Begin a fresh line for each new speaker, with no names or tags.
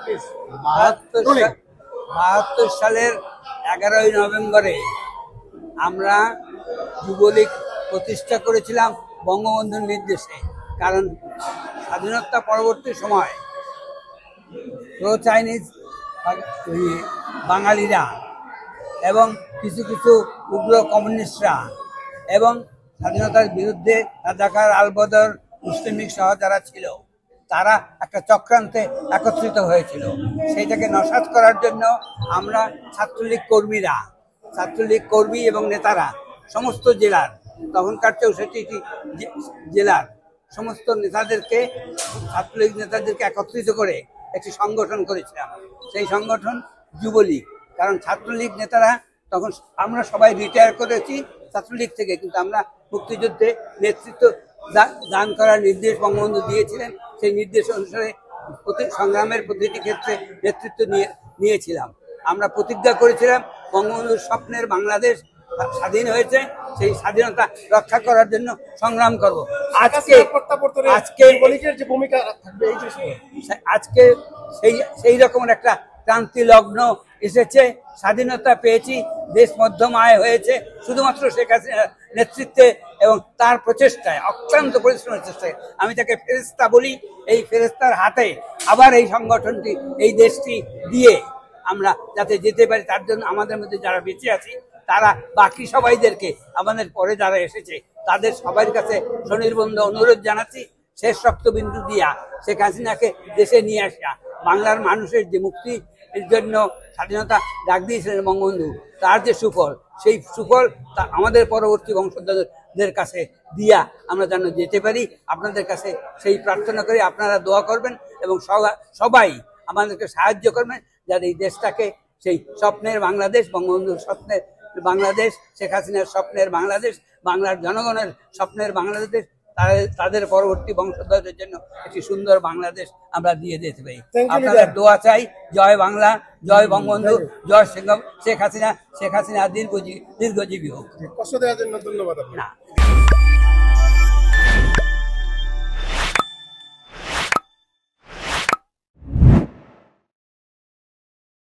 72 সালের 11ই নভেম্বরে আমরা যুবলীগ প্রতিষ্ঠা করেছিলাম বঙ্গবন্ধুর নির্দেশে। কারণ স্বাধীনতা পরবর্তী সময় প্রো চাইনিজ বাঙালিরা এবং কিছু কিছু উগ্র কমিউনিস্টরা এবং স্বাধীনতার বিরুদ্ধে রাজাকার আলবদর মুসলিম লীগ সহ যারা ছিল তারা একটা চক্রান্তে একত্রিত হয়েছিল। সেইটাকে নস্যাৎ করার জন্য আমরা ছাত্রলীগ কর্মী এবং নেতারা সমস্ত জেলার, তখনকার 64টি জেলার সমস্ত নেতাদেরকে, ছাত্রলীগ নেতাদেরকে একত্রিত করে একটি সংগঠন করেছিলাম। সেই সংগঠন যুবলীগ। কারণ ছাত্রলীগ নেতারা তখন, আমরা সবাই রিটায়ার করেছি ছাত্রলীগ থেকে, কিন্তু আমরা মুক্তিযুদ্ধে নেতৃত্ব দান করার নির্দেশ বঙ্গবন্ধু দিয়েছিলেন। সেই নির্দেশ অনুসারে সংগ্রামের প্রতিটি ক্ষেত্রে নেতৃত্ব নিয়েছিলাম। আমরা প্রতিজ্ঞা করেছিলাম বঙ্গবন্ধুর স্বপ্নের বাংলাদেশ স্বাধীন হয়েছে, সেই স্বাধীনতা রক্ষা করার জন্য সংগ্রাম করব। আজকে সেই রকমের একটা ক্রান্তি লগ্ন এসেছে। স্বাধীনতা পেয়েছি, দেশ মধ্যম আয় হয়েছে শুধুমাত্র শেখ হাসিনার নেতৃত্বে এবং তার প্রচেষ্টায়, অক্লান্ত পরিশ্রমের চেষ্টায়। আমি তাকে ফেরেশতা বলি। এই ফেরেশতার হাতে আবার এই সংগঠনটি, এই দেশটি দিয়ে আমরা যাতে যেতে পারি, তার জন্য আমাদের মধ্যে যারা বেঁচে আছি তারা বাকি সবাইদেরকে, আমাদের পরে যারা এসেছে তাদের সবার কাছে স্বনির্বন্ধ অনুরোধ জানাচ্ছি, শেষ রক্তবিন্দু দিয়া শেখ হাসিনাকে দেশে নিয়ে আসা, বাংলার মানুষের যে মুক্তির জন্য স্বাধীনতা ডাক দিয়েছিলেন বঙ্গবন্ধু, তার যে সুফল, সেই সুফল আমাদের পরবর্তী বংশধরদের কাছে দিয়া আমরা যেন যেতে পারি। আপনাদের কাছে সেই প্রার্থনা করি, আপনারা দোয়া করবেন এবং সবাই আমাদেরকে সাহায্য করবেন, যাতে এই দেশটাকে সেই স্বপ্নের বাংলাদেশ, বঙ্গবন্ধুর স্বপ্নের বাংলাদেশ, শেখ হাসিনার স্বপ্নের বাংলাদেশ, বাংলার জনগণের স্বপ্নের বাংলাদেশ, তাদের পরবর্তী বংশধরদের জন্য একটি সুন্দর বাংলাদেশ আমরা দিয়ে দিতে পারি। আপনাদের দোয়া চাই। জয় বাংলা, জয় বঙ্গবন্ধু, জয় শেখ হাসিনা দীর্ঘজীবী হোক।
কষ্ট দেওয়ার জন্য ধন্যবাদ।
না।